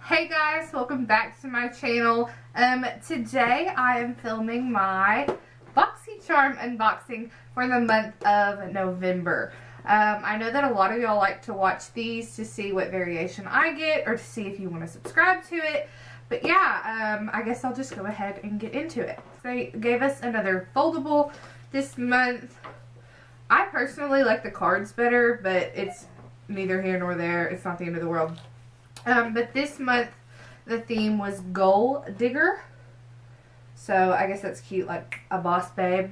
Hey guys, welcome back to my channel. Today I am filming my Boxycharm unboxing for the month of November. I know that a lot of y'all like to watch these to see what variation I get or to see if you want to subscribe to it. But yeah, I guess I'll just go ahead and get into it. They gave us another foldable this month. I personally like the cards better, but it's neither here nor there. It's not the end of the world. But this month the theme was Gold Digger. So I guess that's cute, like a boss babe.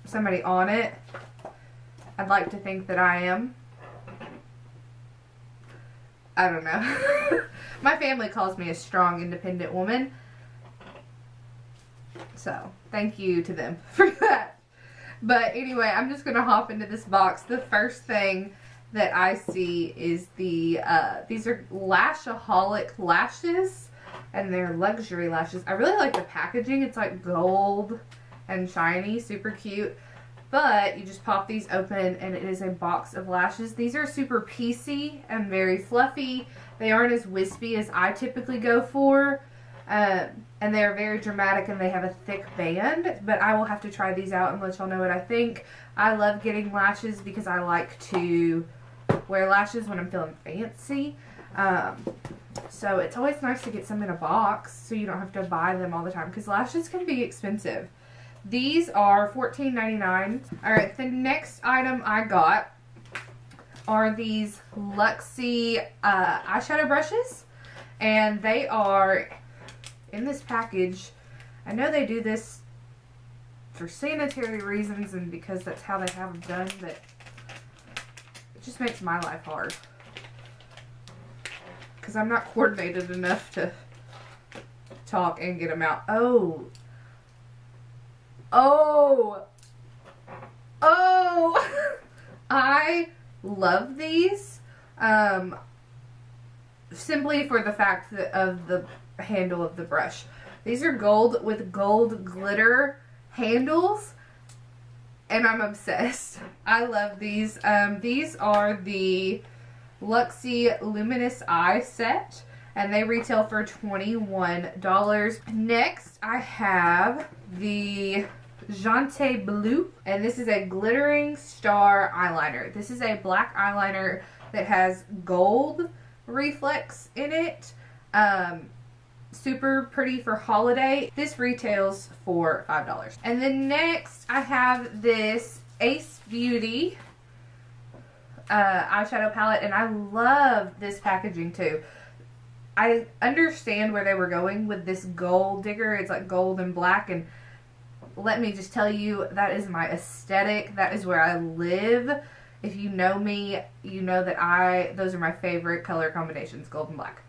Somebody on it. I'd like to think that I am. I don't know. My family calls me a strong, independent woman. So, thank you to them for that. But anyway, I'm just going to hop into this box. The first thing that I see is the, these are Lashaholic lashes. And they're luxury lashes. I really like the packaging. It's like gold and shiny. Super cute. But you just pop these open and it is a box of lashes. These are super piecey and very fluffy. They aren't as wispy as I typically go for. And they're very dramatic and they have a thick band. But I will have to try these out and let y'all know what I think. I love getting lashes because I like to wear lashes when I'm feeling fancy. So it's always nice to get some in a box so you don't have to buy them all the time because lashes can be expensive. These are $14.99. Alright, the next item I got are these Luxe eyeshadow brushes. And they are in this package. I know they do this for sanitary reasons and because that's how they have them done, but it just makes my life hard. Because I'm not coordinated enough to talk and get them out. Oh. I love these. Simply for the fact that of the handle of the brush. These are gold with gold glitter handles. And I'm obsessed. I love these. These are the Luxe Luminous Eye Set. And they retail for $21. Next, I have the Jante Bleu. And this is a glittering star eyeliner. This is a black eyeliner that has gold reflex in it. Super pretty for holiday. This retails for $5. And then next, I have this Ace Beauty eyeshadow palette. And I love this packaging too. I understand where they were going with this Gold Digger. It's like gold and black, and let me just tell you, that is my aesthetic. That is where I live. If you know me, you know that those are my favorite color combinations, gold and black.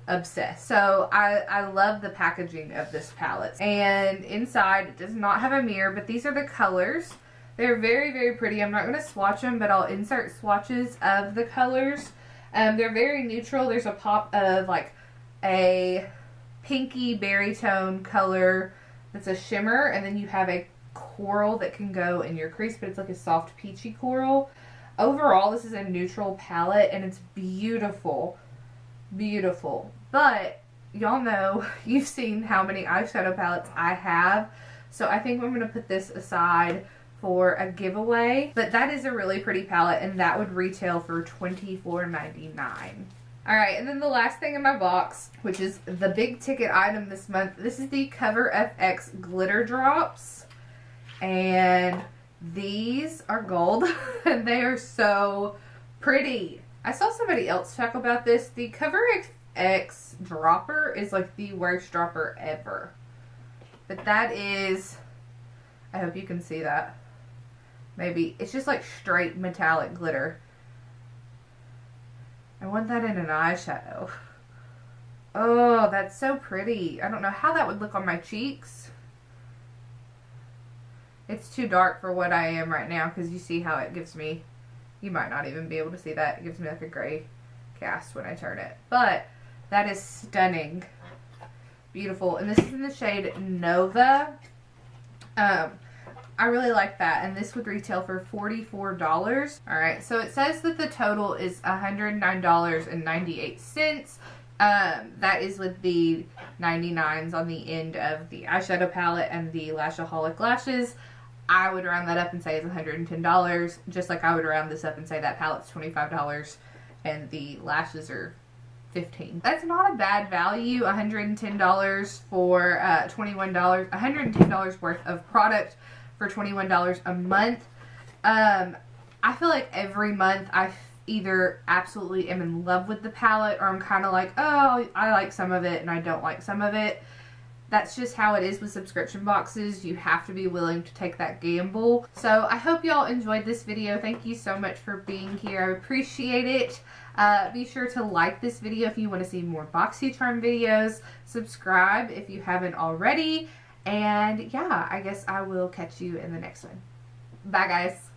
Obsessed. So I love the packaging of this palette. And inside, it does not have a mirror, but these are the colors. They're very, very pretty. I'm not going to swatch them, but I'll insert swatches of the colors. They're very neutral. There's a pop of like a pinky berry tone color that's a shimmer, and then you have a coral that can go in your crease, but it's like a soft peachy coral. Overall, this is a neutral palette, and it's beautiful. Beautiful. But y'all know, you've seen how many eyeshadow palettes I have, so I think I'm going to put this aside for a giveaway. But that is a really pretty palette, and that would retail for $24.99. Alright, and then the last thing in my box, which is the big ticket item this month, this is the Cover FX Glitter Drops. And these are gold, and they are so pretty. I saw somebody else talk about this. The Cover FX dropper is like the worst dropper ever. But that is, I hope you can see that. Maybe. It's just like straight metallic glitter. I want that in an eyeshadow. Oh, that's so pretty. I don't know how that would look on my cheeks. It's too dark for what I am right now because you see how it gives me, you might not even be able to see that. It gives me like a gray cast when I turn it. But that is stunning. Beautiful. And this is in the shade Nova. I really like that, and this would retail for $44. Alright, so it says that the total is $109.98. That is with the 99s on the end of the eyeshadow palette and the Lashaholic lashes. I would round that up and say it's $110, just like I would round this up and say that palette's $25 and the lashes are $15. That's not a bad value. $110 for $21. $110 worth of product for $21 a month. I feel like every month I either absolutely am in love with the palette, or I'm kind of like, oh, I like some of it and I don't like some of it. That's just how it is with subscription boxes. You have to be willing to take that gamble. So I hope y'all enjoyed this video. Thank you so much for being here. I appreciate it. Be sure to like this video if you want to see more Boxycharm videos. Subscribe if you haven't already. And yeah, I guess I will catch you in the next one. Bye, guys.